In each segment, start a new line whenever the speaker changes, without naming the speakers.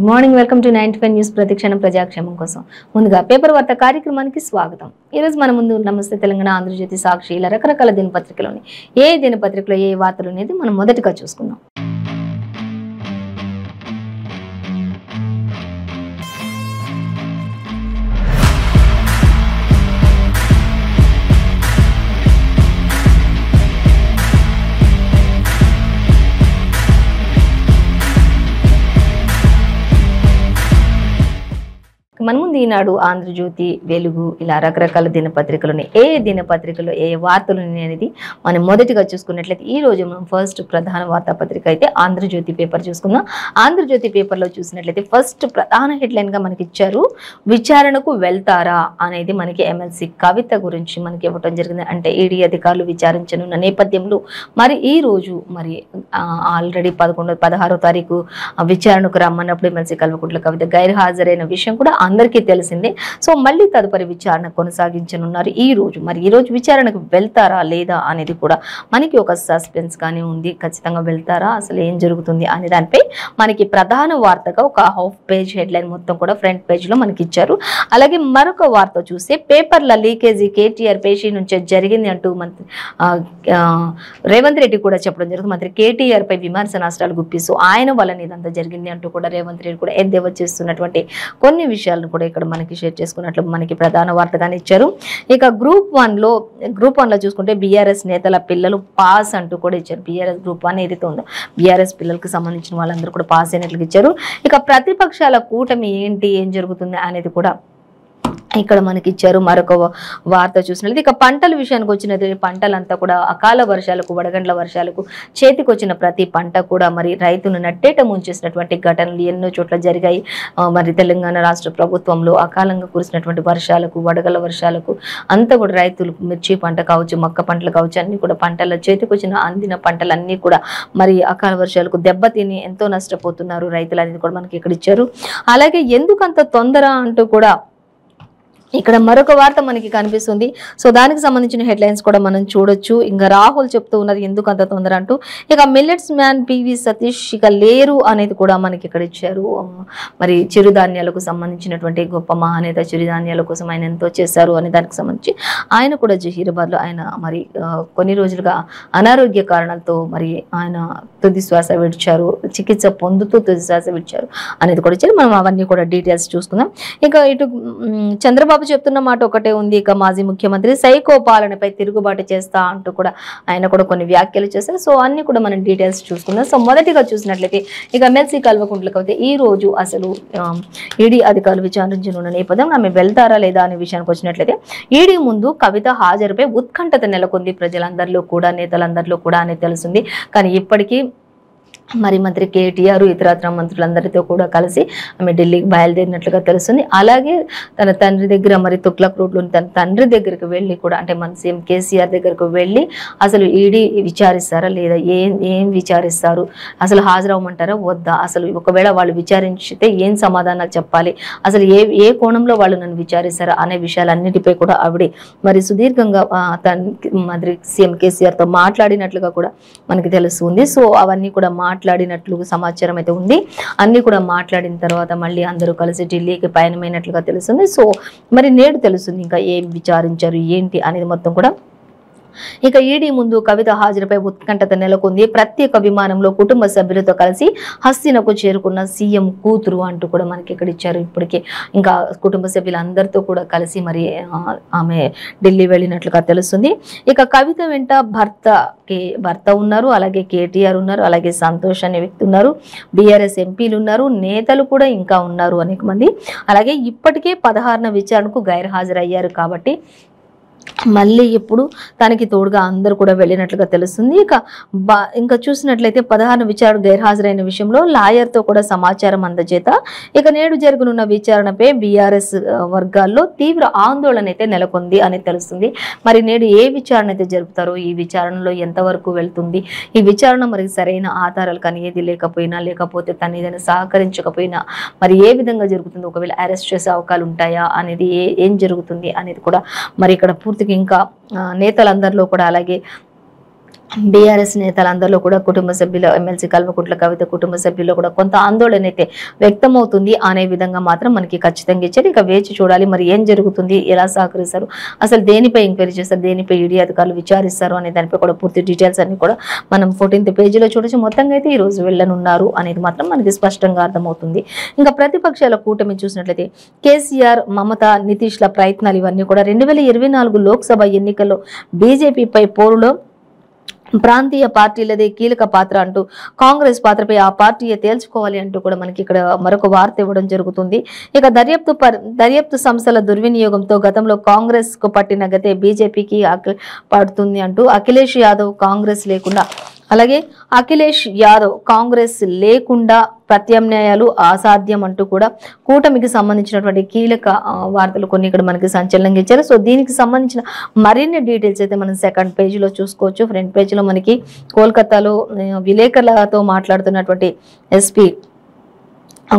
Good morning, welcome to 95 news ప్రతిక్షణం ప్రజాక్షేమం కోసం. ముందుగా పేపర్ వార్త కార్యక్రమానికి స్వాగతం. ఈ రోజు మన ముందు నమస్తే తెలంగాణ, ఆంధ్రజ్యోతి, సాక్షి ఇలా రకరకాల దినపత్రికలోని ఏ దినపత్రికలో ఏ వార్తలు అనేది మనం మొదటగా చూసుకుందాం. మన ముందు ఈనాడు, ఆంధ్రజ్యోతి, వెలుగు ఇలా రకరకాల దినపత్రికలని ఏ దినపత్రికలో ఏ వార్తలు అనేది మనం మొదటిగా చూసుకున్నట్లయితే ఈ రోజు మనం ఫస్ట్ ప్రధాన వార్తాపత్రిక అయితే ఆంధ్రజ్యోతి పేపర్ చూసుకుందాం. ఆంధ్రజ్యోతి పేపర్లో చూసినట్లయితే ఫస్ట్ ప్రధాన హెడ్లైన్ గా మనకి ఇచ్చారు, విచారణకు వెళ్తారా అనేది మనకి ఎమ్మెల్సీ కవిత గురించి మనకి ఇవ్వటం జరిగింది. అంటే ఈడీ అధికారులు విచారించనున్న నేపథ్యంలో మరి ఈ రోజు మరి ఆల్రెడీ 16వ తారీఖు విచారణకు రమ్మన్నప్పుడు ఎమ్మెల్సీ కల్వకుంట్ల కవిత గైర్ హాజరైన విషయం కూడా అందరికీ తెలిసిందే. సో మళ్ళీ తదుపరి విచారణ కొనసాగించనున్నారు ఈ రోజు. మరి ఈ రోజు విచారణకు వెళ్తారా లేదా అనేది కూడా మనకి ఒక సస్పెన్స్ గానే ఉంది. ఖచ్చితంగా వెళ్తారా, అసలు ఏం జరుగుతుంది అనే దానిపై మనకి ప్రధాన వార్తగా ఒక హాఫ్ పేజ్ హెడ్లైన్ మొత్తం కూడా ఫ్రంట్ పేజ్ లో మనకి ఇచ్చారు. అలాగే మరొక వార్త చూస్తే పేపర్ల లీకేజీ కేటీఆర్ పేషీ నుంచే జరిగింది అంటూ మంత్రి రేవంత్ రెడ్డి కూడా చెప్పడం జరుగుతుంది. మంత్రి కేటీఆర్ పై విమర్శనాస్త్రాలు గుప్పిస్తూ ఆయన వల్ల ఇదంతా జరిగింది అంటూ కూడా రేవంత్ రెడ్డి కూడా ఎద్దేవా చేస్తున్నటువంటి కొన్ని విషయాలను కూడా ఇక్కడ మనకి షేర్ చేసుకున్నట్లు మనకి ప్రధాన వార్తగానే ఇచ్చారు. ఇక గ్రూప్ వన్ లో చూసుకుంటే బీఆర్ఎస్ నేతల పిల్లలు పాస్ అంటూ కూడా ఇచ్చారు. బీఆర్ఎస్ గ్రూప్ 1 ఏదైతే ఉందో బీఆర్ఎస్ పిల్లలకు సంబంధించిన వాళ్ళందరూ కూడా పాస్ అయినట్లుగా ఇచ్చారు. ఇక ప్రతిపక్షాల కూటమి ఏంటి, ఏం జరుగుతుంది అనేది కూడా ఇక్కడ మనకి ఇచ్చారు. మరొక వార్త చూసినట్లయితే ఇక పంటల విషయానికి వచ్చినది, పంటలంతా కూడా అకాల వర్షాలకు, వడగండ్ల వర్షాలకు చేతికొచ్చిన ప్రతి పంట కూడా మరి రైతును నట్టేట ముంచేసినటువంటి ఘటనలు ఎన్నో చోట్ల జరిగాయి. మరి తెలంగాణ రాష్ట్ర ప్రభుత్వంలో అకాలంగా కురిసినటువంటి వర్షాలకు, వడగళ్ల వర్షాలకు అంతా కూడా రైతులు మిర్చి పంట కావచ్చు, మొక్క పంటలు కావచ్చు, అన్ని కూడా పంటల చేతికొచ్చిన అందిన పంటలన్నీ కూడా మరి అకాల వర్షాలకు దెబ్బతిని ఎంతో నష్టపోతున్నారు రైతులు అనేది కూడా మనకి ఇక్కడ ఇచ్చారు. అలాగే ఎందుకంత తొందర అంటూ కూడా ఇక్కడ మరొక వార్త మనకి కనిపిస్తుంది. సో దానికి సంబంధించిన హెడ్లైన్స్ కూడా మనం చూడొచ్చు. ఇంకా రాహుల్ చెప్తూ ఉన్నారు ఎందుకు అంత తొందర అంటూ. ఇక మిల్లెట్స్ మ్యాన్ పివి సతీష్ ఇక లేరు అనేది కూడా మనకి ఇక్కడ ఇచ్చారు. మరి చిరుధాన్యాలకు సంబంధించినటువంటి గొప్ప మహానేత, చిరుధాన్యాల కోసం ఆయన ఎంతో చేశారు అనే దానికి సంబంధించి ఆయన కూడా జహీరాబాద్లో ఆయన మరి కొన్ని రోజులుగా అనారోగ్య కారణాలతో మరి ఆయన తుది శ్వాస విడిచారు, చికిత్స పొందుతూ తుది శ్వాస విడిచారు అనేది కూడా ఇచ్చారు. మనం అవన్నీ కూడా డీటెయిల్స్ చూసుకుందాం. ఇక ఇటు చంద్రబాబు చెప్తున్న మాట ఒకటే ఉంది. ఇక మాజీ ముఖ్యమంత్రి సైకో పాలనపై తిరుగుబాటు చేస్తా అంటూ కూడా ఆయన కూడా కొన్ని వ్యాఖ్యలు చేశారు. సో అన్ని కూడా మనం డీటెయిల్స్ చూసుకుందాం. సో మొదటిగా చూసినట్లయితే ఇక ఎమ్మెల్సీ కల్వకుంట్ల కవిత ఈ రోజు అసలు ఈడీ అధికారులు విచారించనున్న నేపథ్యం ఆమె వెళ్తారా లేదా అనే విషయానికి వచ్చినట్లయితే ఈడీ ముందు కవిత హాజరుపై ఉత్కంఠత నెలకొంది ప్రజలందరిలో కూడా, నేతలందరిలో కూడా అనేది తెలుస్తుంది. కానీ ఇప్పటికీ మరి మంత్రి కేటీఆర్ ఇతరత్ర మంత్రులందరితో కూడా కలిసి ఆమె ఢిల్లీకి బయలుదేరినట్లుగా తెలుస్తుంది. అలాగే తన తండ్రి దగ్గర మరి తుగ్లక్ రోడ్లోని తన తండ్రి దగ్గరికి వెళ్ళి కూడా, అంటే మన సీఎం కేసీఆర్ దగ్గరకు వెళ్ళి అసలు ఈడీ విచారిస్తారా లేదా, ఏం విచారిస్తారు, అసలు హాజరవ్వమంటారా వద్దా, అసలు ఒకవేళ వాళ్ళు విచారించితే ఏం సమాధానాలు చెప్పాలి, అసలు ఏ కోణంలో వాళ్ళు నన్ను విచారిస్తారా అనే విషయాలన్నిటిపై కూడా ఆవిడ మరి సుదీర్ఘంగా మంత్రి సీఎం కేసీఆర్తో మాట్లాడినట్లుగా కూడా మనకి తెలుస్తుంది. సో అవన్నీ కూడా మాట్లాడినట్లు సమాచారం అయితే ఉంది. అన్ని కూడా మాట్లాడిన తర్వాత మళ్ళీ అందరూ కలిసి ఢిల్లీకి పయనమైనట్లుగా తెలుస్తుంది. సో మరి నేడు తెలుస్తుంది ఇంకా ఏం విచారించారు ఏంటి అనేది మొత్తం కూడా. ఇక ఈడీ ముందు కవిత హాజరుపై ఉత్కంఠత నెలకొంది. ప్రత్యేక విమానంలో కుటుంబ సభ్యులతో కలిసి హస్తినకు చేరుకున్న సీఎం కూతురు అంటూ కూడా మనకి ఇక్కడ ఇచ్చారు. ఇప్పటికే ఇంకా కుటుంబ సభ్యులందరితో కూడా కలిసి మరి ఆమె ఢిల్లీ వెళ్ళినట్లుగా తెలుస్తుంది. ఇక కవిత వెంట భర్త ఉన్నారు, అలాగే కేటీఆర్ ఉన్నారు, అలాగే సంతోష్ అనే వ్యక్తి ఉన్నారు, బీఆర్ఎస్ ఎంపీలు ఉన్నారు, నేతలు కూడా ఇంకా ఉన్నారు అనేక మంది. అలాగే ఇప్పటికే 16న విచారణకు గైర్హాజరయ్యారు కాబట్టి మళ్ళీ ఇప్పుడు తనకి తోడుగా అందరూ కూడా వెళ్ళినట్లుగా తెలుస్తుంది. ఇంకా చూసినట్లయితే 16 విచారణ గైర్హాజరైన విషయంలో లాయర్తో కూడా సమాచారం అందజేత ఇక నేడు జరగనున్న విచారణపై బీఆర్ఎస్ వర్గాల్లో తీవ్ర ఆందోళన అయితే నెలకొంది అని తెలుస్తుంది. మరి నేడు ఏ విచారణ అయితే జరుపుతారో, ఈ విచారణలో ఎంతవరకు వెళ్తుంది, ఈ విచారణ మరి సరైన ఆధారాలు కానీ ఏది లేకపోతే తను ఏదైనా సహకరించకపోయినా మరి ఏ విధంగా జరుగుతుంది, ఒకవేళ అరెస్ట్ చేసే అవకాశాలు ఉంటాయా అనేది ఏం జరుగుతుంది అనేది కూడా మరి ఇక్కడ పూర్తిగా ఇంకా నేతలందరిలో కూడా అలాగే బీఆర్ఎస్ నేతలందరిలో కూడా కుటుంబ సభ్యులు ఎమ్మెల్సీ కల్వకుంట్ల కవిత కుటుంబ సభ్యుల్లో కూడా కొంత ఆందోళన అయితే వ్యక్తమవుతుంది అనే విధంగా మాత్రం మనకి ఖచ్చితంగా ఇచ్చారు. ఇక వేచి చూడాలి మరి ఏం జరుగుతుంది, ఎలా సహకరిస్తారు, అసలు దేనిపై ఎంక్వైరీ చేస్తారు, దేనిపై ఈడీ అధికారులు విచారిస్తారు అనే దానిపై కూడా పూర్తి డీటెయిల్స్ అన్ని కూడా మనం 14th పేజీలో చూడొచ్చు. మొత్తంగా అయితే ఈ రోజు వెళ్ళనున్నారు అనేది మాత్రం మనకి స్పష్టంగా అర్థమవుతుంది. ఇంకా ప్రతిపక్షాల కూటమి చూసినట్లయితే కేసీఆర్, మమత, నితీష్ల ప్రయత్నాలు ఇవన్నీ కూడా 2024 లోక్సభ ఎన్నికల్లో బీజేపీపై పోరులో ప్రాంతీయ పార్టీలదే కీలక పాత్ర అంటూ కాంగ్రెస్ పాత్రపై ఆ పార్టీయే తేల్చుకోవాలి అంటూ కూడా మనకి ఇక్కడ మరొక వార్త ఇవ్వడం జరుగుతుంది. ఇక దర్యాప్తు సంస్థల దుర్వినియోగంతో గతంలో కాంగ్రెస్ కు పట్టిన గతే బీజేపీకి పడుతుంది అంటూ అఖిలేష్ యాదవ్ కాంగ్రెస్ లేకుండా అలాగే అఖిలేష్ యాదవ్ కాంగ్రెస్ లేకుండా ప్రత్యామ్నాయాలు అసాధ్యం అంటూ కూడా కూటమికి సంబంధించినటువంటి కీలక వార్తలు కొన్ని ఇక్కడ మనకి సంచలనంగా ఇచ్చారు. సో దీనికి సంబంధించిన మరిన్ని డీటెయిల్స్ అయితే మనం 2nd పేజీలో చూసుకోవచ్చు. ఫ్రంట్ పేజీలో మనకి కోల్కతాలో విలేకరులతో మాట్లాడుతున్నటువంటి ఎస్పీ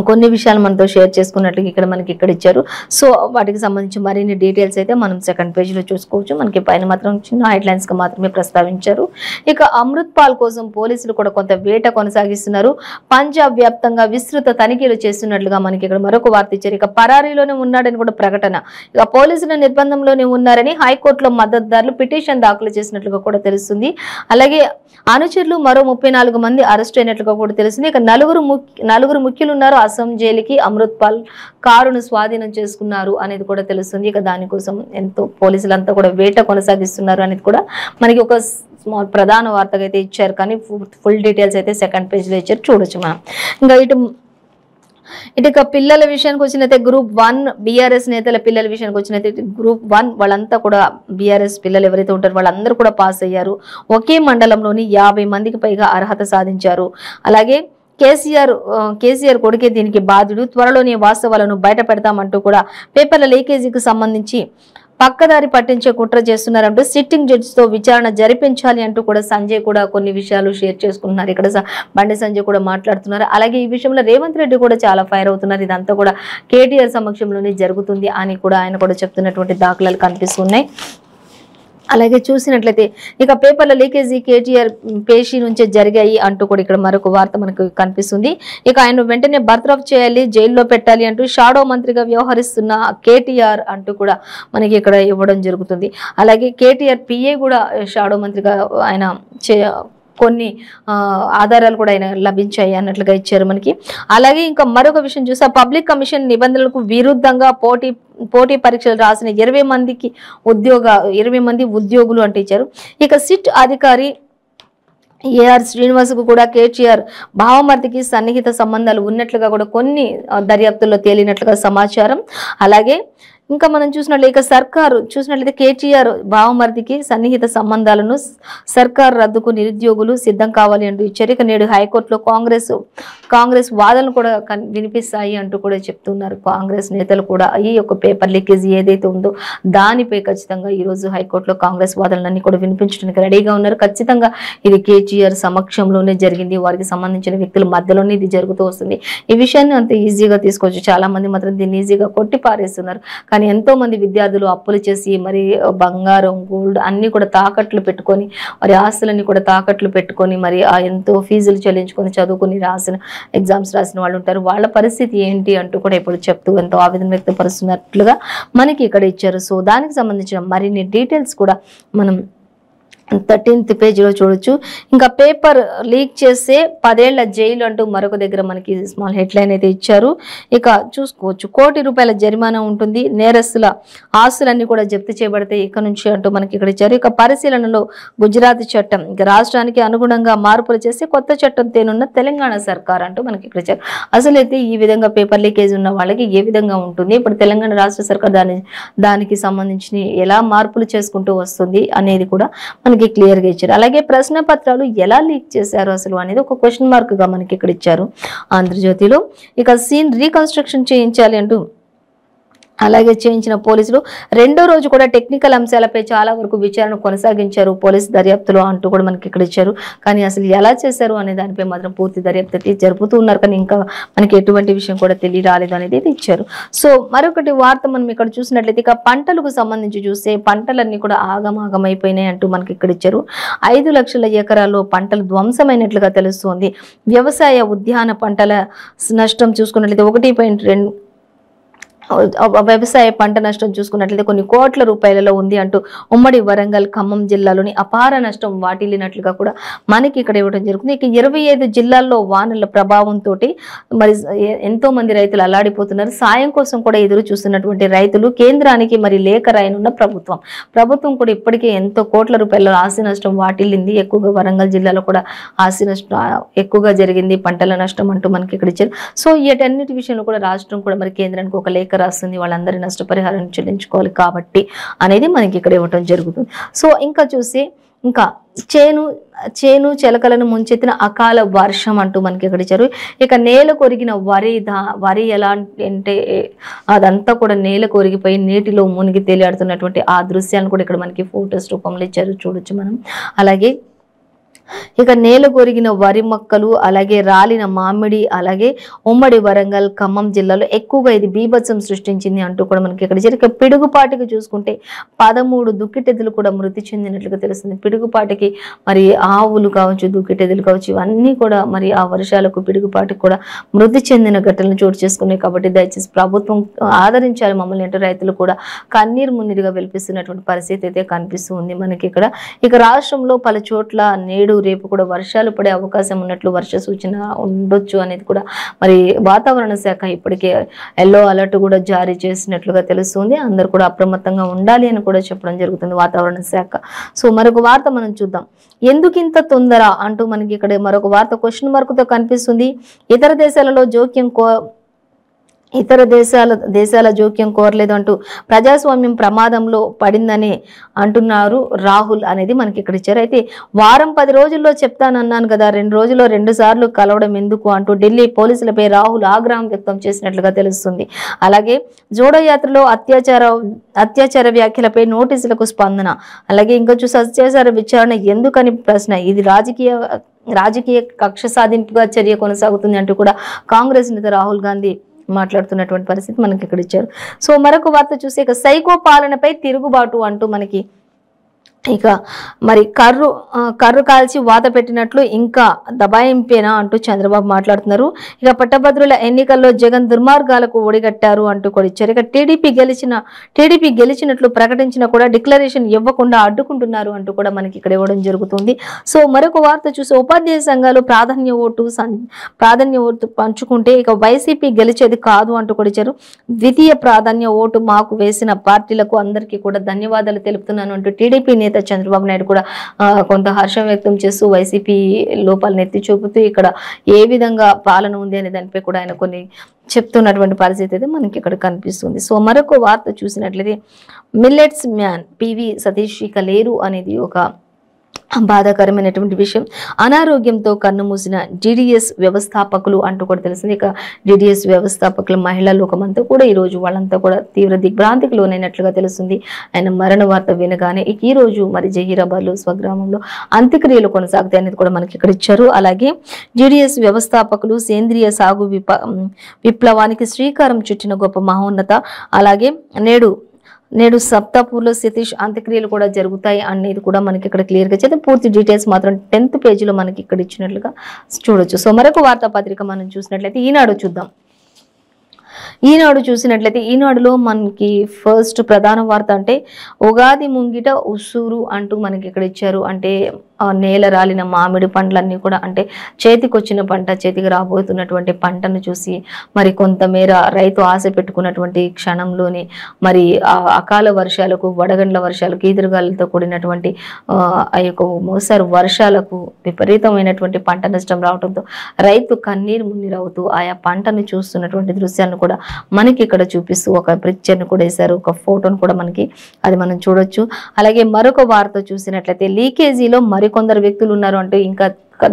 కొన్ని విషయాలు మనతో షేర్ చేసుకున్నట్లుగా ఇక్కడ మనకి ఇక్కడ ఇచ్చారు. సో వాటికి సంబంధించి మరిన్ని డీటెయిల్స్ అయితే మనం 2nd పేజీలో చూసుకోవచ్చు. మనకి పైన మాత్రం చిన్న హెడ్లైన్స్ గా మాత్రమే ప్రస్తావించారు. ఇక అమృత్ పాల్ కోసం పోలీసులు కూడా కొంత వేట కొనసాగిస్తున్నారు. పంజాబ్ వ్యాప్తంగా విస్తృత తనిఖీలు చేస్తున్నట్లుగా మనకి ఇక్కడ మరొక వార్త ఇచ్చారు. ఇక పరారీలోనే ఉన్నాడని కూడా ప్రకటన. ఇక పోలీసుల నిర్బంధంలోనే ఉన్నారని హైకోర్టులో మద్దతుదారులు పిటిషన్ దాఖలు చేసినట్లుగా కూడా తెలుస్తుంది. అలాగే అనుచరులు మరో 34 మంది అరెస్ట్ అయినట్లుగా కూడా తెలుస్తుంది. ఇక నలుగురు ముఖ్యులు ఉన్నారు. అస్సాం జైలుకి అమృత్ పాల్ కారును స్వాధీనం చేసుకున్నారు అనేది కూడా తెలుస్తుంది. ఇక దానికోసం ఎంతో పోలీసులంతా కూడా వేట కొనసాగిస్తున్నారు అనేది కూడా మనకి ఒక స్మాల్ ప్రధాన వార్తగా అయితే ఇచ్చారు. కానీ ఫుల్ డీటెయిల్స్ అయితే 2nd పేజీలో ఇచ్చారు, చూడొచ్చు మనం. ఇంకా ఇటుక పిల్లల విషయానికి వచ్చినైతే గ్రూప్ 1 బీఆర్ఎస్ నేతల పిల్లల విషయానికి వచ్చినైతే గ్రూప్ 1 వాళ్ళంతా కూడా బీఆర్ఎస్ పిల్లలు ఎవరైతే ఉంటారో వాళ్ళందరూ కూడా పాస్ అయ్యారు. ఒకే మండలంలోని 50 మందికి పైగా అర్హత సాధించారు. అలాగే కేసీఆర్ కొడుకే దీనికి బాధ్యుడు, త్వరలోనే వాస్తవాలను బయట పెడతామంటూ కూడా పేపర్ల లీకేజీకి సంబంధించి పక్కదారి పట్టించే కుట్ర చేస్తున్నారంటూ సిట్టింగ్ జడ్జితో విచారణ జరిపించాలి అంటూ కూడా సంజయ్ కూడా కొన్ని విషయాలు షేర్ చేసుకుంటున్నారు. ఇక్కడ బండి సంజయ్ కూడా మాట్లాడుతున్నారు. అలాగే ఈ విషయంలో రేవంత్ రెడ్డి కూడా చాలా ఫైర్ అవుతున్నారు. ఇదంతా కూడా కేటీఆర్ సమక్షంలోనే జరుగుతుంది అని కూడా ఆయన కూడా చెప్తున్నటువంటి దాఖలాలు కనిపిస్తున్నాయి. అలాగే చూసినట్లయితే ఇక పేపర్ల లీకేజీ కేటీఆర్ పేషీ నుంచే జరిగాయి అంటూ కూడా ఇక్కడ మరొక వార్త మనకు కనిపిస్తుంది. ఇక ఆయన వెంటనే బర్తరఫ్ చేయాలి, జైల్లో పెట్టాలి అంటూ షాడో మంత్రిగా వ్యవహరిస్తున్న కేటీఆర్ అంటూ కూడా మనకి ఇక్కడ ఇవ్వడం జరుగుతుంది. అలాగే కేటీఆర్ పిఏ కూడా షాడో మంత్రిగా ఆయన కొన్ని ఆధారాలు కూడా ఆయన లభించాయి అన్నట్లుగా ఇచ్చారు మనకి. అలాగే ఇంకా మరొక విషయం చూస్తే పబ్లిక్ కమిషన్ నిబంధనలకు విరుద్ధంగా పోటీ పరీక్షలు రాసిన 20 మంది ఉద్యోగులు అంటే ఇచ్చారు. ఇక సిట్ అధికారి ఏఆర్ శ్రీనివాస్ కు కూడా కేటీఆర్ భావమర్దికి సన్నిహిత సంబంధాలు ఉన్నట్లుగా కూడా కొన్ని దర్యాప్తుల్లో తేలినట్లుగా సమాచారం. అలాగే ఇంకా మనం చూసినట్లయితే సర్కారు చూసినట్లయితే కేటీఆర్ భావమర్దికి సన్నిహిత సంబంధాలను సర్కారు రద్దుకు నిరుద్యోగులు సిద్ధం కావాలి అంటూ ఇచ్చారు. ఇక నేడు హైకోర్టులో కాంగ్రెస్ వాదనలు కూడా వినిపిస్తాయి అంటూ కూడా చెప్తున్నారు. కాంగ్రెస్ నేతలు కూడా ఈ యొక్క పేపర్ లీకేజ్ ఏదైతే ఉందో దానిపై ఖచ్చితంగా ఈ రోజు హైకోర్టులో కాంగ్రెస్ వాదనలన్నీ కూడా వినిపించడానికి రెడీగా ఉన్నారు. ఖచ్చితంగా ఇది కేటీఆర్ సమక్షంలోనే జరిగింది, వారికి సంబంధించిన వ్యక్తుల మధ్యలోనే ఇది జరుగుతూ వస్తుంది. ఈ విషయాన్ని అంత ఈజీగా తీసుకోవచ్చు. చాలా మంది మాత్రం దీన్ని ఈజీగా కొట్టి పారేస్తున్నారు. కానీ ఎంతో మంది విద్యార్థులు అప్పులు చేసి మరి బంగారం, గోల్డ్ అన్ని కూడా తాకట్లు పెట్టుకొని మరి ఆస్తులన్నీ కూడా తాకట్లు పెట్టుకొని మరి ఎంతో ఫీజులు చెల్లించుకొని చదువుకుని ఎగ్జామ్స్ రాసిన వాళ్ళు ఉంటారు. వాళ్ళ పరిస్థితి ఏంటి అంటూ కూడా ఇప్పుడు చెప్తూ ఎంతో ఆవేదన వ్యక్తపరుస్తున్నట్లుగా మనకి ఇక్కడ ఇచ్చారు. సో దానికి సంబంధించిన మరిన్ని డీటెయిల్స్ కూడా మనం 13th పేజీలో చూడొచ్చు. ఇంకా పేపర్ లీక్ చేస్తే 10 ఏళ్ల జైలు అంటూ మరొక దగ్గర మనకి స్మాల్ హెడ్లైన్ అయితే ఇచ్చారు. ఇక చూసుకోవచ్చు, ₹1 కోటి జరిమానా ఉంటుంది, నేరస్తుల ఆస్తులన్నీ కూడా జప్తు చేయబడతాయి ఇక నుంచి అంటూ మనకి ఇక్కడ ఇచ్చారు. ఇక పరిశీలనలో గుజరాత్ చట్టం, ఇక రాష్ట్రానికి అనుగుణంగా మార్పులు చేసి కొత్త చట్టం తేనున్న తెలంగాణ సర్కార్ అంటూ మనకి ఇక్కడ ఇచ్చారు. అసలు అయితే ఈ విధంగా పేపర్ లీకేజ్ ఉన్న వాళ్ళకి ఏ విధంగా ఉంటుంది, ఇప్పుడు తెలంగాణ రాష్ట్ర సర్కార్ దానికి సంబంధించి ఎలా మార్పులు చేసుకుంటూ వస్తుంది అనేది కూడా మనకి క్లియర్ గా ఇచ్చారు. అలాగే ప్రశ్న పత్రాలు ఎలా లీక్ చేశారు అసలు అనేది ఒక క్వశ్చన్ మార్క్ గా మనకి ఇక్కడ ఇచ్చారు ఆంధ్రజ్యోతిలో. ఇక సీన్ రీకన్స్ట్రక్షన్ చేయించాలి అంటూ అలాగే చేయించిన పోలీసులు రెండో రోజు కూడా టెక్నికల్ అంశాలపై చాలా వరకు విచారణ కొనసాగించారు పోలీసు దర్యాప్తులో అంటూ కూడా మనకి ఇక్కడ ఇచ్చారు. కానీ అసలు ఎలా చేశారు అనే దానిపై మాత్రం పూర్తి దర్యాప్తు అయితే జరుపుతూ ఉన్నారు. కానీ ఇంకా మనకి ఎటువంటి విషయం కూడా తెలియరాలేదు అనేది అయితే ఇచ్చారు. సో మరొకటి వార్త మనం ఇక్కడ చూసినట్లయితే ఇక పంటలకు సంబంధించి చూస్తే పంటలన్నీ కూడా ఆగమాగమైపోయినాయి అంటూ మనకి ఇక్కడ ఇచ్చారు. 5 లక్షల ఎకరాల్లో పంటలు ధ్వంసమైనట్లుగా తెలుస్తోంది. వ్యవసాయ ఉద్యాన పంటల నష్టం చూసుకున్నట్లయితే 1.2 వ్యవసాయ పంట నష్టం చూసుకున్నట్లయితే కొన్ని కోట్ల రూపాయలలో ఉంది అంటూ ఉమ్మడి వరంగల్ ఖమ్మం జిల్లాలోని అపార నష్టం వాటిల్లినట్లుగా కూడా మనకి ఇక్కడ ఇవ్వడం జరుగుతుంది. ఇక 25 జిల్లాల్లో వానల ప్రభావంతో మరి ఎంతో మంది రైతులు అల్లాడిపోతున్నారు. సాయం కోసం కూడా ఎదురు చూస్తున్నటువంటి రైతులు కేంద్రానికి మరి లేఖ రాయనున్న ప్రభుత్వం కూడా ఇప్పటికే ఎంతో కోట్ల రూపాయల ఆస్తి నష్టం వాటిల్లింది. ఎక్కువగా వరంగల్ జిల్లాలో కూడా ఆస్తి నష్టం ఎక్కువగా జరిగింది, పంటల నష్టం అంటూ మనకి ఇక్కడ ఇచ్చారు. సో వీటన్నిటి విషయంలో కూడా రాష్ట్రం కూడా మరి కేంద్రానికి ఒక లేఖ రాస్తుంది, వాళ్ళందరి నష్టపరిహారం చెల్లించుకోవాలి కాబట్టి అనేది మనకి ఇక్కడ ఇవ్వటం జరుగుతుంది. సో ఇంకా చూసి ఇంకా చేను చెలకలను ముంచెత్తిన అకాల వర్షం అంటూ మనకి ఇక్కడ ఇచ్చారు. ఇక నేల కొరిగిన వరి ఎలా అంటే అదంతా కూడా నేల కొరిగిపోయి నీటిలో మునిగి తేలియాడుతున్నటువంటి ఆ దృశ్యాలను కూడా ఇక్కడ మనకి ఫోటోస్ రూపంలో ఇచ్చారు, చూడొచ్చు మనం. అలాగే ఇక నేల కొరిగిన వరి మొక్కలు, అలాగే రాలిన మామిడి, అలాగే ఉమ్మడి వరంగల్ ఖమ్మం జిల్లాలో ఎక్కువగా ఇది బీభత్సం సృష్టించింది అంటూ కూడా మనకి ఇక్కడ ఇక పిడుగుపాటికి చూసుకుంటే 13 దుక్కిటెద్దులు కూడా మృతి చెందినట్లుగా తెలుస్తుంది. పిడుగుపాటికి మరి ఆవులు కావచ్చు, దుక్కిటెద్దులు కావచ్చు, ఇవన్నీ కూడా మరి ఆ వర్షాలకు పిడుగుపాటికి కూడా మృతి చెందిన ఘటనలు చోటు చేసుకున్నాయి. కాబట్టి దయచేసి ప్రభుత్వం ఆదరించాలి మమ్మల్ని అంటే రైతులు కూడా కన్నీరు మున్నీరుగా వెలిపిస్తున్నటువంటి పరిస్థితి అయితే కనిపిస్తూ ఉంది మనకి ఇక్కడ. ఇక రాష్ట్రంలో పలు చోట్ల నేడు రేపు కూడా వర్షాలు పడే అవకాశం ఉన్నట్లు వర్ష సూచన ఉండొచ్చు అనేది కూడా మరి వాతావరణ శాఖ ఇప్పటికే ఎల్లో అలర్ట్ కూడా జారీ చేసినట్లుగా తెలుస్తుంది. అందరూ కూడా అప్రమత్తంగా ఉండాలి అని కూడా చెప్పడం జరుగుతుంది వాతావరణ శాఖ. సో మరొక వార్త మనం చూద్దాం. ఎందుకింత తొందర అంటూ మనకి ఇక్కడ మరొక వార్త క్వశ్చన్ మార్కుతో కనిపిస్తుంది. ఇతర దేశాల జోక్యం కోరలేదు అంటూ ప్రజాస్వామ్యం ప్రమాదంలో పడిందని అంటున్నారు రాహుల్ అనేది మనకి ఇక్కడ ఇచ్చారు. అయితే వారం 10 రోజుల్లో చెప్తానన్నాను కదా, 2 రోజుల్లో 2 సార్లు కలవడం ఎందుకు అంటూ ఢిల్లీ పోలీసులపై రాహుల్ ఆగ్రహం వ్యక్తం చేసినట్లుగా తెలుస్తుంది. అలాగే జోడో యాత్రలో అత్యాచార వ్యాఖ్యలపై నోటీసులకు స్పందన. అలాగే ఇంకా చూసి అత్యాచార విచారణ ఎందుకని ప్రశ్న. ఇది రాజకీయ కక్ష సాధింపుగా చర్య కొనసాగుతుంది అంటూ కూడా కాంగ్రెస్ నేత రాహుల్ గాంధీ మాట్లాడుతున్నటువంటి పరిస్థితి మనకి ఇక్కడ ఇచ్చారు. సో మరొక వార్త చూస్తే ఇక సైకో పాలనపై తిరుగుబాటు అంటూ మనకి ఇక మరి కర్రు కాల్చి వాత పెట్టినట్లు ఇంకా దబాయింపేనా అంటూ చంద్రబాబు మాట్లాడుతున్నారు. ఇక పట్టభద్రుల ఎన్నికల్లో జగన్ దుర్మార్గాలకు ఒడిగట్టారు అంటూ కూడా ఇచ్చారు. ఇక టీడీపీ గెలిచినట్లు ప్రకటించినా కూడా డిక్లరేషన్ ఇవ్వకుండా అడ్డుకుంటున్నారు అంటూ కూడా మనకి ఇక్కడ ఇవ్వడం జరుగుతుంది. సో మరొక వార్త చూసి ఉపాధ్యాయ సంఘాలు ప్రాధాన్య ఓటు పంచుకుంటే ఇక వైసీపీ గెలిచేది కాదు అంటూ కూడా ఇచ్చారు. ద్వితీయ ప్రాధాన్య ఓటు మాకు వేసిన పార్టీలకు అందరికీ కూడా ధన్యవాదాలు తెలుపుతున్నాను అంటూ టీడీపీ నేత చంద్రబాబు నాయుడు కూడా కొంత హర్షం వ్యక్తం చేస్తూ వైసీపీ లోపాలను ఎత్తి చూపుతూ ఇక్కడ ఏ విధంగా పాలన ఉంది అనే దానిపై కూడా ఆయన కొన్ని చెప్తున్నటువంటి పరిస్థితి అయితే మనకి ఇక్కడ కనిపిస్తుంది. సో మరొక వార్త చూసినట్లయితే మిల్లెట్స్ మ్యాన్ పివి సతీష్ ఇక లేరు అనేది ఒక బాధాకరమైనటువంటి విషయం. అనారోగ్యంతో కన్నుమూసిన డిడిఎస్ వ్యవస్థాపకులు అంటూ కూడా తెలిసింది. ఇక డిడిఎస్ వ్యవస్థాపకుల మహిళా లోకమంతా కూడా ఈరోజు వాళ్ళంతా కూడా తీవ్ర దిగ్భ్రాంతికి లోనైనట్లుగా తెలుస్తుంది. ఆయన మరణ వార్త వినగానే ఈ రోజు మరి జహీరాబాద్లో స్వగ్రామంలో అంత్యక్రియలు కొనసాగుతాయి అనేది కూడా మనకి ఇక్కడ ఇచ్చారు. అలాగే డిడిఎస్ వ్యవస్థాపకులు సేంద్రియ సాగు విప్లవానికి శ్రీకారం చుట్టిన గొప్ప మహోన్నత. అలాగే నేడు సప్తాపూర్లో సతీష్ అంత్యక్రియలు కూడా జరుగుతాయి అనేది కూడా మనకి ఇక్కడ క్లియర్గా చేస్తే పూర్తి డీటెయిల్స్ మాత్రం 10th పేజీలో మనకి ఇక్కడ ఇచ్చినట్లుగా చూడొచ్చు. సో మరొక వార్తాపత్రిక మనం చూసినట్లయితే ఈనాడు చూద్దాం. ఈనాడులో మనకి ఫస్ట్ ప్రధాన వార్త అంటే ఉగాది ముంగిట ఉసూరు అంటూ మనకి ఇక్కడ ఇచ్చారు. అంటే నేల రాలిన మామిడి పండ్లన్నీ కూడా అంటే చేతికొచ్చిన పంట, చేతికి రాబోతున్నటువంటి పంటను చూసి మరి కొంతమేర రైతు ఆశ పెట్టుకున్నటువంటి క్షణంలోనే మరి అకాల వర్షాలకు, వడగండ్ల వర్షాలకు, ఈదురుగాలతో కూడినటువంటి ఆ యొక్క మోసారు వర్షాలకు విపరీతమైనటువంటి పంట నష్టం రావడంతో రైతు కన్నీరు మున్నీరు అవుతూ ఆయా పంటను చూస్తున్నటువంటి దృశ్యాలను కూడా మనకి ఇక్కడ చూపిస్తూ ఒక పిక్చర్ను కూడా వేశారు, ఒక ఫోటోను కూడా మనకి అది మనం చూడొచ్చు. అలాగే మరొక వార్త చూసినట్లయితే లీకేజీలో మరికొందరు వ్యక్తులు ఉన్నారు అంటూ ఇంకా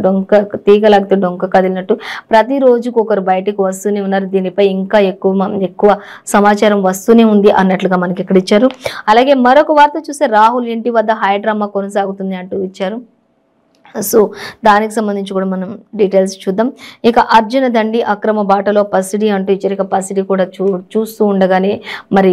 డొంక తీగలాగితే డొంక కదిలినట్టు ప్రతి రోజుకు ఒకరు బయటకు వస్తూనే ఉన్నారు. దీనిపై ఇంకా ఎక్కువ సమాచారం వస్తూనే ఉంది అన్నట్లుగా మనకి ఇక్కడ ఇచ్చారు. అలాగే మరొక వార్త చూస్తే రాహుల్ ఇంటి వద్ద హైడ్రామా కొనసాగుతుంది అంటూ ఇచ్చారు. సో దానికి సంబంధించి కూడా మనం డీటెయిల్స్ చూద్దాం. ఇక అర్జున దండి అక్రమ బాటలో పసిడి అంటూ ఇచ్చారు. ఇక పసిడి కూడా చూస్తూ ఉండగానే మరి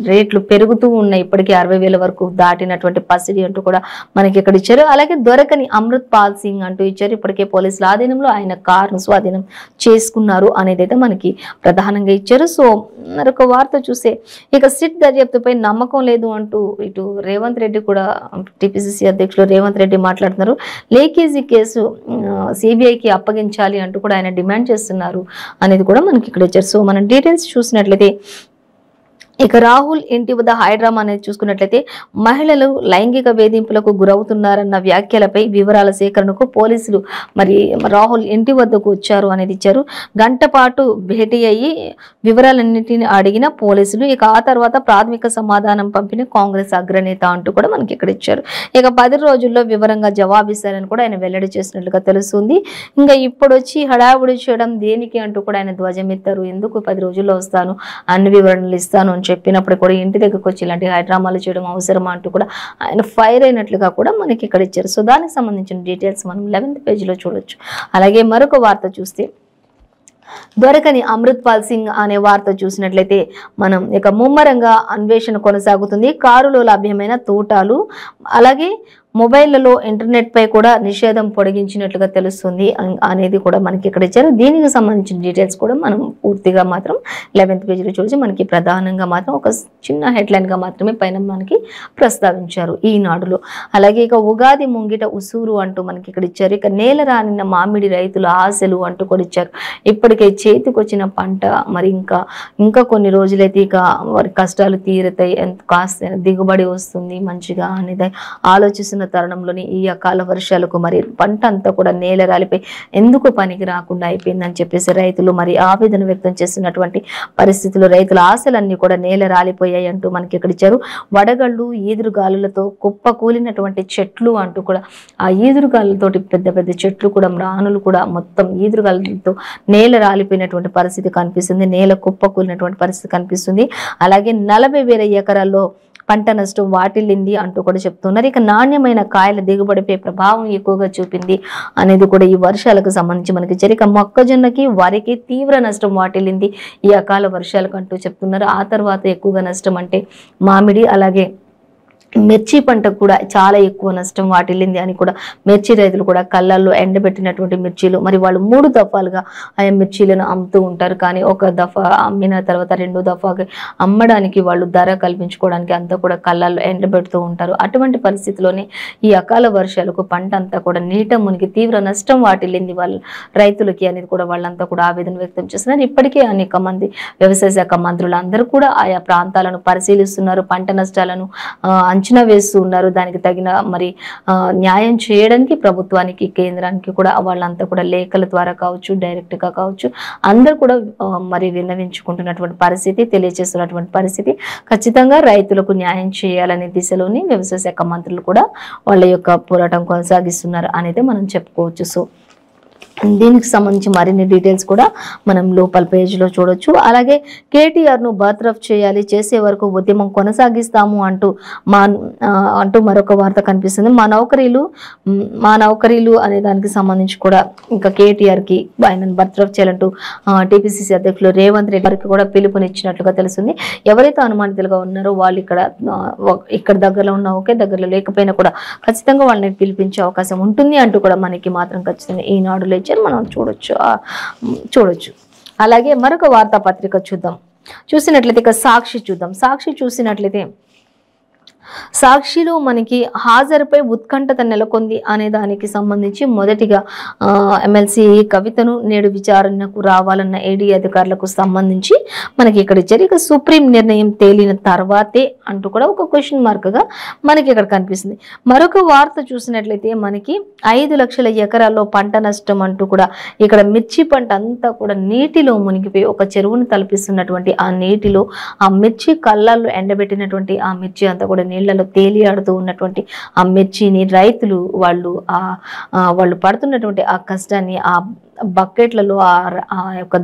రేట్లు పెరుగుతూ ఉన్నాయి. ఇప్పటికీ 60,000 వరకు దాటినటువంటి పసిడి అంటూ కూడా మనకి ఇక్కడ ఇచ్చారు. అలాగే దొరకని అమృత్ పాల్ సింగ్ అంటూ ఇచ్చారు. ఇప్పటికే పోలీసుల ఆధీనంలో ఆయన కారును స్వాధీనం చేసుకున్నారు అనేది అయితే మనకి ప్రధానంగా ఇచ్చారు. సో మరొక వార్త చూస్తే ఇక సిట్ దర్యాప్తుపై నమ్మకం లేదు అంటూ ఇటు రేవంత్ రెడ్డి కూడా టిపిసిసి అధ్యక్షులు రేవంత్ రెడ్డి మాట్లాడుతున్నారు. లీకేజీ కేసు సిబిఐకి అప్పగించాలి అంటూ కూడా ఆయన డిమాండ్ చేస్తున్నారు అనేది కూడా మనకి ఇక్కడ ఇచ్చారు. సో మనం డీటెయిల్స్ చూసినట్లయితే ఇక రాహుల్ ఇంటి వద్ద హైడ్రామా అనేది చూసుకున్నట్లయితే మహిళలు లైంగిక వేధింపులకు గురవుతున్నారన్న వ్యాఖ్యలపై వివరాల సేకరణకు పోలీసులు మరి రాహుల్ ఇంటి వద్దకు వచ్చారు అనేది ఇచ్చారు. గంట పాటు భేటీ అయ్యి వివరాలన్నింటినీ అడిగిన పోలీసులు ఇక ఆ తర్వాత ప్రాథమిక సమాధానం పంపిన కాంగ్రెస్ అగ్రనేత అంటూ కూడా మనకి ఇక్కడ ఇచ్చారు. ఇక 10 రోజుల్లో వివరంగా జవాబిస్తారని కూడా ఆయన వెల్లడి చేసినట్లుగా తెలుస్తుంది. ఇంకా ఇప్పుడు వచ్చి హడావుడి చేయడం దేనికి అంటూ కూడా ఆయన ధ్వజమెత్తారు. ఎందుకు 10 రోజుల్లో వస్తాను, అన్ని వివరణలు ఇస్తాను అని చెప్పినప్పుడు కూడా ఇంటి దగ్గరకు వచ్చి ఇలాంటి హైడ్రామాలు చేయడం అవసరమా అంటూ కూడా ఆయన ఫైర్ అయినట్లుగా కూడా మనకి ఇక్కడ ఇచ్చారు. సో దానికి సంబంధించిన డీటెయిల్స్ మనం 11th పేజీలో చూడొచ్చు. అలాగే మరొక వార్త చూస్తే దొరకని అమృత్ పాల్ సింగ్ అనే వార్త చూసినట్లయితే మనం ఇక ముమ్మరంగా అన్వేషణ కొనసాగుతుంది. కారులో లభ్యమైన తూటాలు అలాగే మొబైళ్లలో ఇంటర్నెట్ పై కూడా నిషేధం పొడిగించినట్లుగా తెలుస్తుంది అనేది కూడా మనకి ఇక్కడ ఇచ్చారు. దీనికి సంబంధించిన డీటెయిల్స్ కూడా మనం పూర్తిగా మాత్రం 11th పేజీలో చూసి మనకి ప్రధానంగా మాత్రం ఒక చిన్న హెడ్లైన్ గా మాత్రమే పైన మనకి ప్రస్తావించారు ఈనాడులో. అలాగే ఇక ఉగాది ముంగిట ఉసూరు అంటూ మనకి ఇక్కడ ఇచ్చారు. ఇక నేల రానిన మామిడి రైతుల ఆశలు అంటూ కూడా ఇచ్చారు. ఇప్పటికే చేతికి వచ్చిన పంట మరి ఇంకా కొన్ని రోజులైతే ఇక వారి కష్టాలు తీరుతాయి, కాస్త దిగుబడి వస్తుంది మంచిగా అనేది ఆలోచిస్తున్న తరుణంలోని ఈ అకాల వర్షాలకు మరి పంట అంతా కూడా నేల రాలిపోయి ఎందుకు పనికి రాకుండా అయిపోయిందని చెప్పేసి రైతులు మరి ఆవేదన వ్యక్తం చేస్తున్నటువంటి పరిస్థితుల్లో రైతుల ఆశలన్నీ కూడా నేల రాలిపోయాయి అంటూ మనకి ఇక్కడ ఇచ్చారు. వడగళ్ళు ఈదురుగాలులతో కుప్ప కూలినటువంటి చెట్లు అంటూ కూడా ఆ ఈదురుగాలులతోటి పెద్ద పెద్ద చెట్లు కూడా రానులు కూడా మొత్తం ఈదురుగాలులతో నేల రాలిపోయినటువంటి పరిస్థితి కనిపిస్తుంది. నేల కుప్ప కూలినటువంటి పరిస్థితి కనిపిస్తుంది. అలాగే 40,000 ఎకరాల్లో పంట నష్టం వాటిల్లింది అంటూ కూడా చెప్తున్నారు. ఇక నాణ్యమైన కాయల దిగుబడిపై ప్రభావం ఎక్కువగా చూపింది అనేది కూడా ఈ వర్షాలకు సంబంధించి మనకి ఇక మొక్కజొన్నకి వరికి తీవ్ర నష్టం వాటిల్లింది ఈ అకాల వర్షాలకు అంటూ చెప్తున్నారు. ఆ తర్వాత ఎక్కువగా నష్టం అంటే మామిడి అలాగే మిర్చి పంటకు కూడా చాలా ఎక్కువ నష్టం వాటిల్లింది అని కూడా మిర్చి రైతులు కూడా కళ్ళల్లో ఎండబెట్టినటువంటి మిర్చీలు మరి వాళ్ళు 3 దఫాలుగా ఆయా మిర్చీలను అమ్ముతూ ఉంటారు. కానీ ఒక దఫా అమ్మిన తర్వాత 2వ దఫాకి అమ్మడానికి వాళ్ళు ధర కల్పించుకోవడానికి అంతా కూడా కళ్ళల్లో ఎండబెడుతూ ఉంటారు. అటువంటి పరిస్థితిలోనే ఈ అకాల వర్షాలకు పంట అంతా కూడా నీట మునిగి తీవ్ర నష్టం వాటిల్లింది వాళ్ళ రైతులకి అనేది కూడా వాళ్ళంతా కూడా ఆవేదన వ్యక్తం చేస్తున్నారు. ఇప్పటికే అనేక మంది వ్యవసాయ శాఖ మంత్రులు అందరూ కూడా ఆయా ప్రాంతాలను పరిశీలిస్తున్నారు, పంట నష్టాలను అంచనా వేస్తూ ఉన్నారు. దానికి తగిన మరి న్యాయం చేయడానికి ప్రభుత్వానికి కేంద్రానికి కూడా వాళ్ళంతా కూడా లేఖల ద్వారా కావచ్చు డైరెక్ట్ గా కావచ్చు అందరూ కూడా మరి విన్నవించుకుంటున్నటువంటి పరిస్థితి, తెలియజేస్తున్నటువంటి పరిస్థితి. ఖచ్చితంగా రైతులకు న్యాయం చేయాలనే దిశలోని వ్యవసాయ శాఖ మంత్రులు కూడా వాళ్ళ యొక్క పోరాటం కొనసాగిస్తున్నారు అనేది మనం చెప్పుకోవచ్చు. సో దీనికి సంబంధించి మరిన్ని డీటెయిల్స్ కూడా మనం లోపల పేజీలో చూడొచ్చు. అలాగే కేటీఆర్ ను బర్తరఫ్ చేయాలి, చేసే వరకు ఉద్యమం కొనసాగిస్తాము అంటూ మరొక వార్త కనిపిస్తుంది. మా నౌకరీలు అనే దానికి సంబంధించి కూడా ఇంకా కేటీఆర్ కి ఆయనను బర్తరఫ్ చేయాలంటూ టీపీసీసీ అధ్యక్షులు రేవంత్ రెడ్డి గారికి కూడా పిలుపునిచ్చినట్లుగా తెలుస్తుంది. ఎవరైతే అనుమానితులుగా ఉన్నారో వాళ్ళు ఇక్కడ దగ్గరలో ఉన్న ఒకే దగ్గరలో లేకపోయినా కూడా ఖచ్చితంగా వాళ్ళని పిలిపించే అవకాశం ఉంటుంది అంటూ కూడా మనకి మాత్రం ఖచ్చితంగా ఈనాడులో మనం చూడొచ్చు. అలాగే మరొక వార్తాపత్రిక చూసినట్లయితే ఇక సాక్షి చూద్దాం. సాక్షి చూసినట్లయితే సాక్షిలో మనకి హాజరుపై ఉత్కంఠత నెలకొంది అనే దానికి సంబంధించి మొదటిగా ఎమ్మెల్సీ కవితను నేడు విచారణకు రావాలన్న ఏడీ అధికారులకు సంబంధించి మనకి ఇక్కడ ఇచ్చారు. ఇక సుప్రీం నిర్ణయం తేలిన తర్వాతే అంటూ కూడా ఒక క్వశ్చన్ మార్క్ గా మనకి ఇక్కడ కనిపిస్తుంది. మరొక వార్త చూసినట్లయితే మనకి 5 లక్షల ఎకరాల్లో పంట నష్టం అంటూ కూడా ఇక్కడ మిర్చి పంట అంతా కూడా నీటిలో మునిగిపోయి ఒక చెరువును తలపిస్తున్నటువంటి ఆ నీటిలో ఆ మిర్చి కళ్ళల్లో ఎండబెట్టినటువంటి ఆ మిర్చి అంతా కూడా నీళ్లలో తేలియాడుతూ ఉన్నటువంటి ఆ మిర్చిని రైతులు వాళ్ళు పడుతున్నటువంటి ఆ కష్టాన్ని ఆ బకెట్లలో ఆ యొక్క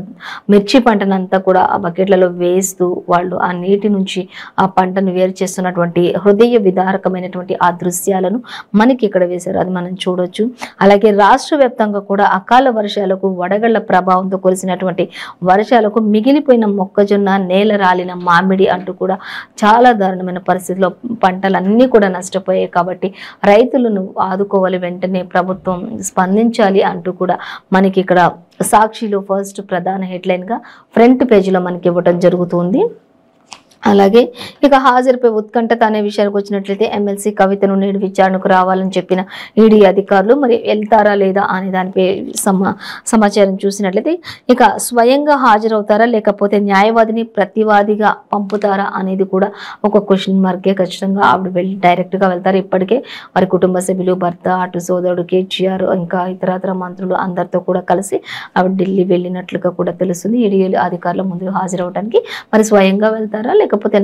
మిర్చి పంటనంతా కూడా ఆ బకెట్లలో వేస్తూ వాళ్ళు ఆ నీటి నుంచి ఆ పంటను వేరు చేస్తున్నటువంటి హృదయ విదారకమైనటువంటి ఆ దృశ్యాలను మనకి ఇక్కడ వేశారు, అది మనం చూడొచ్చు. అలాగే రాష్ట్ర వ్యాప్తంగా కూడా అకాల వర్షాలకు వడగళ్ల ప్రభావంతో కురిసినటువంటి వర్షాలకు మిగిలిపోయిన మొక్కజొన్న, నేల రాలిన మామిడి అంటూ కూడా చాలా దారుణమైన పరిస్థితిలో పంటలన్నీ కూడా నష్టపోయాయి. కాబట్టి రైతులను ఆదుకోవాలి, వెంటనే ప్రభుత్వం స్పందించాలి అంటూ కూడా మనకి ఇక్కడ సాక్షిలో ఫస్ట్ ప్రధాన హెడ్లైన్ గా ఫ్రంట్ పేజీలో మనకి ఇవ్వడం జరుగుతుంది. అలాగే ఇక హాజరుపై ఉత్కంఠత అనే విషయానికి వచ్చినట్లయితే ఎమ్మెల్సీ కవితను నేడు విచారణకు రావాలని చెప్పిన ఈడీ అధికారులు మరి వెళ్తారా లేదా అనే దానిపై సమాచారం చూసినట్లయితే ఇక స్వయంగా హాజరవుతారా లేకపోతే న్యాయవాదిని ప్రతివాదిగా పంపుతారా అనేది కూడా ఒక క్వశ్చన్ మార్కే. ఖచ్చితంగా ఆవిడ వెళ్ళి డైరెక్ట్ గా వెళ్తారు. ఇప్పటికే వారి కుటుంబ సభ్యులు, భర్త, అటు సోదరుడు కేటీఆర్, ఇంకా ఇతరత్ర మంత్రులు అందరితో కూడా కలిసి ఆవిడ ఢిల్లీ వెళ్ళినట్లుగా కూడా తెలుస్తుంది. ఈడీ అధికారుల ముందు హాజరవడానికి మరి స్వయంగా వెళ్తారా లేకపోతే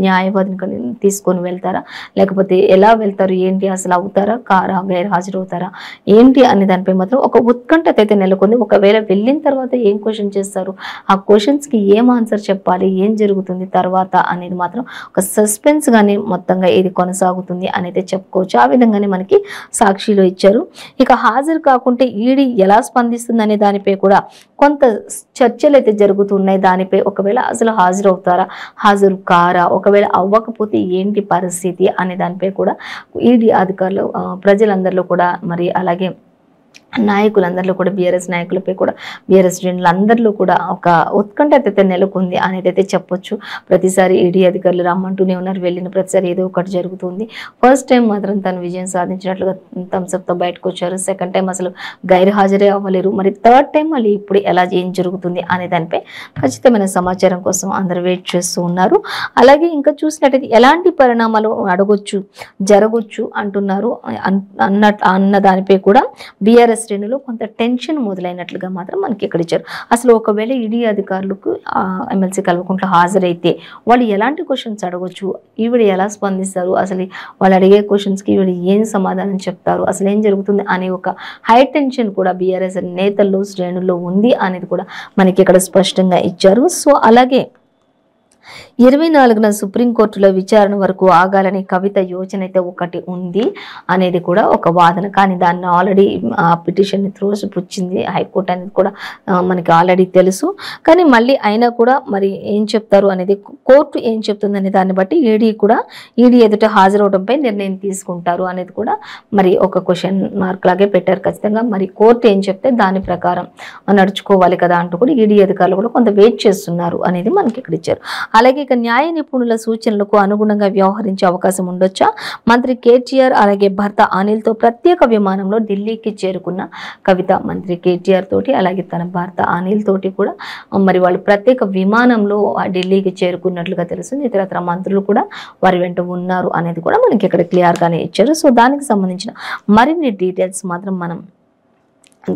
న్యాయవాదిని తీసుకొని వెళ్తారా, లేకపోతే ఎలా వెళ్తారు, ఏంటి, అసలు అవుతారా, కారా, గైర్ హాజరవుతారా, ఏంటి అనే దానిపై మాత్రం ఒక ఉత్కంఠత అయితే నెలకొంది. ఒకవేళ వెళ్ళిన తర్వాత ఏం క్వశ్చన్ చేస్తారు, ఆ క్వశ్చన్స్ కి ఏం ఆన్సర్ చెప్పాలి, ఏం జరుగుతుంది తర్వాత అనేది మాత్రం ఒక సస్పెన్స్ గానే మొత్తంగా ఇది కొనసాగుతుంది అనేది చెప్పుకోవచ్చు. ఆ విధంగానే మనకి సాక్షిలో ఇచ్చారు. ఇక హాజరు కాకుంటే ఈడీ ఎలా స్పందిస్తుంది అనే దానిపై కూడా కొంత చర్చలు అయితే జరుగుతున్నాయి. దానిపై ఒకవేళ అసలు హాజరవుతారా, హాజరు కారా, ఒకవేళ అవ్వకపోతే ఏంటి పరిస్థితి అనే దానిపై కూడా ఈడీ అధికారులు ప్రజలందరిలో కూడా మరి అలాగే నాయకులందరిలో కూడా బీఆర్ఎస్ నాయకులపై కూడా బీఆర్ఎస్ శ్రేణులందరిలో కూడా ఒక ఉత్కంఠత అయితే నెలకొంది అనేది అయితే చెప్పొచ్చు. ప్రతిసారి ఈడీ అధికారులు రమ్మంటూనే ఉన్నారు, వెళ్ళిన ప్రతిసారి ఏదో ఒకటి జరుగుతుంది. ఫస్ట్ టైం మాత్రం తను విజయం సాధించినట్లుగా థమ్స్అప్తో బయటకు వచ్చారు. సెకండ్ టైం అసలు గైరు హాజరే అవ్వలేరు. మరి థర్డ్ టైం మళ్ళీ ఇప్పుడు ఎలా ఏం జరుగుతుంది అనే దానిపై ఖచ్చితమైన సమాచారం కోసం అందరూ వెయిట్ చేస్తూ ఉన్నారు. అలాగే ఇంకా చూసినట్టయితే ఎలాంటి పరిణామాలు జరగొచ్చు అంటున్నారు అన్న దానిపై కూడా బీఆర్ఎస్ శ్రేణులు కొంత టెన్షన్ మొదలైనట్లుగా మాత్రం మనకి ఇక్కడ ఇచ్చారు. అసలు ఒకవేళ ఈడీ అధికారులకు ఎమ్మెల్సీ కల్వకుంట్ల హాజరైతే వాళ్ళు ఎలాంటి క్వశ్చన్స్ అడగొచ్చు, ఈవిడ ఎలా స్పందిస్తారు, అసలు వాళ్ళు అడిగే క్వశ్చన్స్కి ఈవిడ ఏం సమాధానం చెప్తారు, అసలు ఏం జరుగుతుంది అనే ఒక హై టెన్షన్ కూడా బీఆర్ఎస్ నేతల్లో శ్రేణుల్లో ఉంది అనేది కూడా మనకి ఇక్కడ స్పష్టంగా ఇచ్చారు. సో అలాగే 24న సుప్రీంకోర్టులో విచారణ వరకు ఆగాలని కవిత యోచన అయితే ఒకటి ఉంది అనేది కూడా ఒక వాదన. కానీ దాన్ని ఆల్రెడీ ఆ పిటిషన్ని త్రోసిపుచ్చింది హైకోర్టు అనేది కూడా మనకి ఆల్రెడీ తెలుసు. కానీ మళ్ళీ అయినా కూడా మరి ఏం చెప్తారు అనేది కోర్టు ఏం చెప్తుందనే దాన్ని బట్టి ఈడీ ఎదుట హాజరవడంపై నిర్ణయం తీసుకుంటారు అనేది కూడా మరి ఒక క్వశ్చన్ మార్క్ లాగే పెట్టారు. ఖచ్చితంగా మరి కోర్టు ఏం చెప్తే దాని ప్రకారం నడుచుకోవాలి కదా అంటూ కూడా ఈడీ అధికారులు కూడా కొంత వెయిట్ చేస్తున్నారు అనేది మనకి ఇక్కడ ఇచ్చారు. అలాగే ఇక న్యాయ నిపుణుల సూచనలకు అనుగుణంగా వ్యవహరించే అవకాశం ఉండొచ్చా? మంత్రి కేటీఆర్ అలాగే భర్త అనిల్తో ప్రత్యేక విమానంలో ఢిల్లీకి చేరుకున్న కవిత మంత్రి కేటీఆర్ తోటి అలాగే తన భర్త అనిల్ తోటి కూడా మరి వాళ్ళు ప్రత్యేక విమానంలో ఢిల్లీకి చేరుకున్నట్లుగా తెలుస్తుంది. ఇతరత్ర మంత్రులు కూడా వారి వెంట ఉన్నారు అనేది కూడా మనకి ఇక్కడ క్లియర్ గానే ఇచ్చారు. సో దానికి సంబంధించిన మరిన్ని డీటెయిల్స్ మాత్రం మనం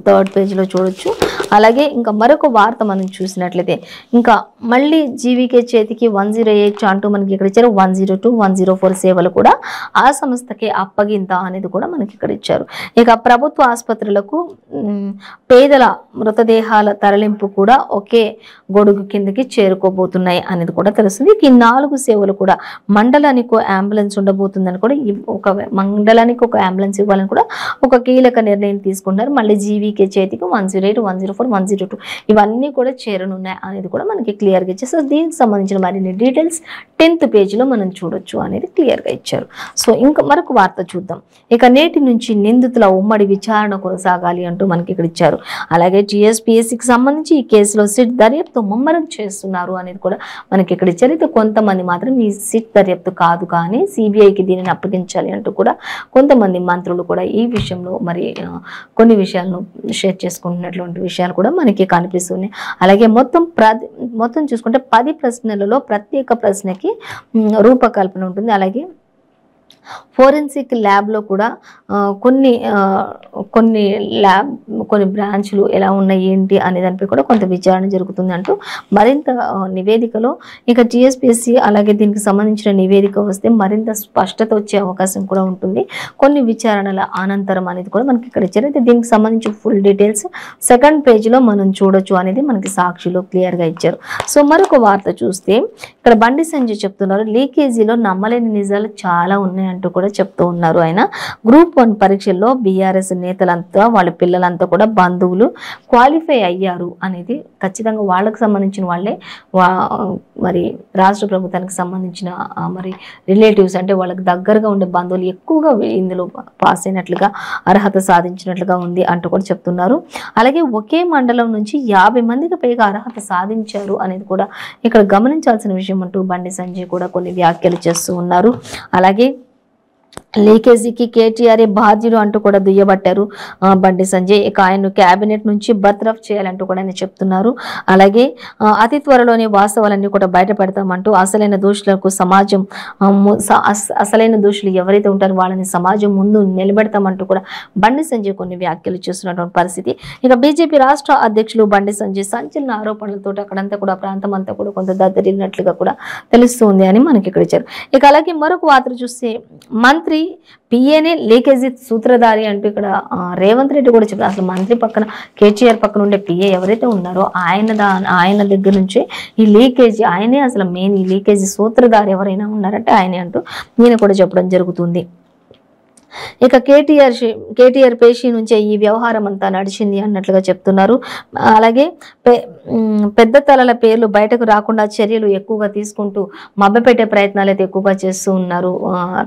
థర్డ్ పేజ్లో చూడొచ్చు. అలాగే ఇంకా మరొక వార్త మనం చూసినట్లయితే ఇంకా మళ్ళీ జీవీకే చేతికి 108 అంటూ మనకి ఇక్కడ ఇచ్చారు. 102, 104 సేవలు కూడా ఆ సంస్థకే అప్పగింత అనేది కూడా మనకి ఇక్కడ ఇచ్చారు. ఇక ప్రభుత్వ ఆసుపత్రులకు పేదల మృతదేహాల తరలింపు కూడా ఒకే గొడుగు కిందకి చేరుకోబోతున్నాయి అనేది కూడా తెలుస్తుంది. ఈ 4 సేవలు కూడా మండలానికి అంబులెన్స్ ఉండబోతుందని కూడా ఒక మండలానికి ఒక అంబులెన్స్ ఇవ్వాలని కూడా ఒక కీలక నిర్ణయం తీసుకున్నారు. మళ్ళీ జీవీకే చేతికి 108, 104, 102 ఇవన్నీ కూడా చేరనున్నాయి అనేది కూడా మనకి క్లియర్గా ఇచ్చారు. సో దీనికి సంబంధించిన మరిన్ని డీటెయిల్స్ 10th పేజీలో మనం చూడొచ్చు అనేది క్లియర్గా ఇచ్చారు. సో ఇంకా మరొక వార్త చూద్దాం. ఇక నేటి నుంచి నిందితుల ఉమ్మడి విచారణ కొనసాగాలి అంటూ మనకి ఇక్కడ ఇచ్చారు. అలాగే టీఎస్పీఎస్సీకి సంబంధించి ఈ కేసులో సిట్ దర్యాప్తు ముమ్మరం చేస్తున్నారు అనేది కూడా మనకి ఇక్కడ ఇచ్చారు. అయితే కొంతమంది మాత్రం ఈ సిట్ దర్యాప్తు కాదు కానీ సిబిఐకి దీనిని అప్పగించాలి అంటూ కూడా కొంతమంది మంత్రులు కూడా ఈ విషయంలో మరి కొన్ని విషయాలను షేర్ చేసుకుంటున్నటువంటి విషయాలు కూడా మనకి కనిపిస్తున్నాయి. అలాగే మొత్తం చూసుకుంటే 10 ప్రశ్నలలో ప్రత్యేక ప్రశ్నకి రూపకల్పన ఉంటుంది. అలాగే ఫోరెన్సిక్ ల్యాబ్లో కూడా కొన్ని కొన్ని బ్రాంచ్లు ఎలా ఉన్నాయి ఏంటి అనే దానిపై కూడా కొంత విచారణ జరుగుతుంది అంటూ మరింత నివేదికలో ఇక టీఎస్పీఎస్సీ అలాగే దీనికి సంబంధించిన నివేదిక వస్తే మరింత స్పష్టత వచ్చే అవకాశం కూడా ఉంటుంది కొన్ని విచారణల అనంతరం అనేది కూడా మనకి ఇక్కడ ఇచ్చారు. అయితే దీనికి సంబంధించి ఫుల్ డీటెయిల్స్ సెకండ్ పేజీలో మనం చూడొచ్చు అనేది మనకి సాక్షిలో క్లియర్గా ఇచ్చారు. సో మరొక వార్త చూస్తే ఇక్కడ బండి సంజయ్ చెప్తున్నారు లీకేజీలో నమ్మలేని నిజాలు చాలా ఉన్నాయంటూ కూడా చెప్తూ ఉన్నారు. ఆయన గ్రూప్ 1 పరీక్షల్లో బీఆర్ఎస్ నేతలంతా వాళ్ళ పిల్లలంతా కూడా బంధువులు క్వాలిఫై అయ్యారు అనేది ఖచ్చితంగా వాళ్ళకు సంబంధించిన వాళ్ళే మరి రాష్ట్ర ప్రభుత్వానికి సంబంధించిన మరి రిలేటివ్స్ అంటే వాళ్ళకి దగ్గరగా ఉండే బంధువులు ఎక్కువగా ఇందులో పాస్ అయినట్లుగా అర్హత సాధించినట్లుగా ఉంది అంటూ కూడా చెప్తున్నారు. అలాగే ఒకే మండలం నుంచి 50 మందికి పైగా అర్హత సాధించారు అనేది కూడా ఇక్కడ గమనించాల్సిన విషయం అంటూ బండి సంజయ్ కూడా కొన్ని వ్యాఖ్యలు చేస్తూ ఉన్నారు. అలాగే లీకేజీకి కేటీఆర్ బాధ్యుడు అంటూ కూడా దుయ్యబట్టారు బండి సంజయ్. ఇక ఆయన క్యాబినెట్ నుంచి బర్తరఫ్ చేయాలంటూ కూడా ఆయన చెప్తున్నారు. అలాగే అతి త్వరలోనే వాస్తవాలన్నీ కూడా బయటపెడతామంటూ అసలైన దోషులకు సమాజం అసలైన దోషులు ఎవరైతే ఉంటారో వాళ్ళని సమాజం ముందు నిలబెడతామంటూ కూడా బండి సంజయ్ కొన్ని వ్యాఖ్యలు చేస్తున్నటువంటి పరిస్థితి. ఇక బీజేపీ రాష్ట్ర అధ్యక్షులు బండి సంజయ్ సంచలన ఆరోపణలతో అక్కడంతా కూడా ప్రాంతం అంతా కూడా కొంత దద్దరిల్లినట్లుగా కూడా తెలుస్తుంది అని మనకి ఇక్కడ ఇచ్చారు. ఇక అలాగే మరొక వార్త చూస్తే మంత్రి పిఏనే లీకేజీ సూత్రధారి అంటూ ఇక్కడ రేవంత్ రెడ్డి కూడా చెప్పారు. అసలు మంత్రి పక్కన కేటీఆర్ పక్కన ఉండే పిఏ ఎవరైతే ఉన్నారో ఆయన దగ్గర నుంచే ఈ లీకేజీ ఆయనే అసలు మెయిన్ ఈ లీకేజీ సూత్రధారి ఎవరైనా ఉన్నారంటే ఆయనే అంటూ నేను కూడా చెప్పడం జరుగుతుంది. ఇక కేటీఆర్ పేషీ నుంచే ఈ వ్యవహారం అంతా నడిచింది అన్నట్లుగా చెప్తున్నారు. అలాగే పెద్ద తలల పేర్లు బయటకు రాకుండా చర్యలు ఎక్కువగా తీసుకుంటూ మభ్యపెట్టే ప్రయత్నాలు అయితే ఎక్కువగా చేస్తూ ఉన్నారు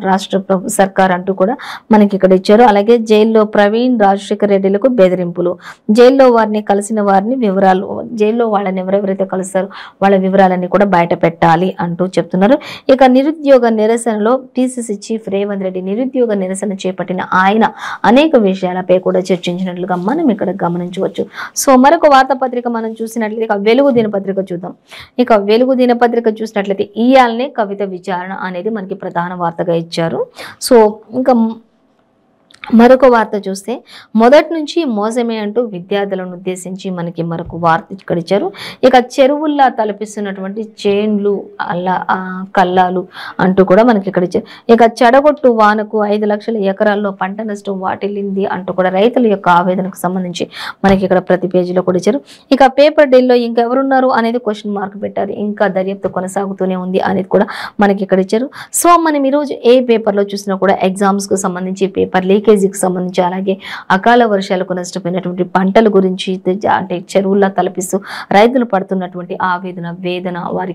రాష్ట్ర సర్కార్ అంటూ కూడా మనకి ఇక్కడ ఇచ్చారు. అలాగే జైల్లో ప్రవీణ్ రాజశేఖర్ రెడ్డిలకు బెదిరింపులు, జైల్లో వారిని కలిసిన వారిని వివరాలు, జైల్లో వాళ్ళని ఎవరెవరైతే కలుస్తారో వాళ్ళ వివరాలన్నీ కూడా బయట పెట్టాలి అంటూ చెప్తున్నారు. ఇక నిరుద్యోగ నిరసనలో టీసీసీ చీఫ్ రేవంత్ రెడ్డి నిరుద్యోగ నిరసన చేపట్టిన ఆయన అనేక విషయాలపై కూడా చర్చించినట్లుగా మనం ఇక్కడ గమనించవచ్చు. సో మరొక వార్తాపత్రిక మనం చూసినట్లయితే ఇక వెలుగు దినపత్రిక చూద్దాం. ఇక వెలుగు దినపత్రిక చూసినట్లయితే ఇయాలనే కవిత విచారణ అనేది మనకి ప్రధాన వార్తగా ఇచ్చారు. సో ఇంకా మరొక వార్త చూస్తే మొదటి నుంచి మోసమే అంటూ విద్యార్థులను ఉద్దేశించి మనకి మరొక వార్త ఇక్కడ ఇచ్చారు. ఇక చెరువుల్లా తలపిస్తున్నటువంటి చేన్లు కల్లాలు అంటూ కూడా మనకి ఇక్కడ ఇచ్చారు. ఇక చెడగొట్టు వానకు 5 లక్షల ఎకరాల్లో పంట నష్టం వాటిల్లింది అంటూ కూడా రైతుల యొక్క ఆవేదనకు సంబంధించి మనకి ఇక్కడ ప్రతి పేజీలో కూడా ఇచ్చారు. ఇక పేపర్ డీల్లో ఇంకెవరున్నారు అనేది క్వశ్చన్ మార్క్ పెట్టారు. ఇంకా దర్యాప్తు కొనసాగుతూనే ఉంది అనేది కూడా మనకి ఇక్కడ ఇచ్చారు. సో మనం ఈరోజు ఏ పేపర్లో చూసినా కూడా ఎగ్జామ్స్కు సంబంధించి పేపర్ లీకేజీకి సంబంధించి అలాగే అకాల వర్షాలకు నష్టపోయినటువంటి పంటల గురించి అంటే చెరువుల్లా తలపిస్తూ రైతులు పడుతున్నటువంటి ఆవేదన వేదన వారి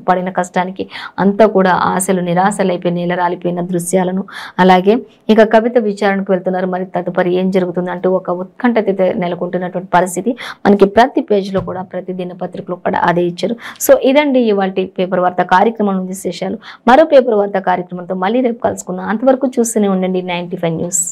పడిన కష్టానికి అంతా కూడా ఆశలు నిరాశలు అయిపోయి నేలరాలిపోయిన దృశ్యాలను అలాగే ఇక కవిత విచారణకు వెళ్తున్నారు. మరి తదుపరి ఏం జరుగుతుంది అంటూ ఒక ఉత్కంఠ నెలకొంటున్నటువంటి పరిస్థితి మనకి ప్రతి పేజీలో కూడా ప్రతి దినపత్రికలో కూడా అదే ఇచ్చారు. సో ఇదండి ఇవాళ పేపర్ వార్త కార్యక్రమం విశేషాలు. మరో పేపర్ వార్త కార్యక్రమంతో మళ్ళీ రేపు కలుసుకుందాం. అంతవరకు చూస్తూనే ఉండండి 95 న్యూస్.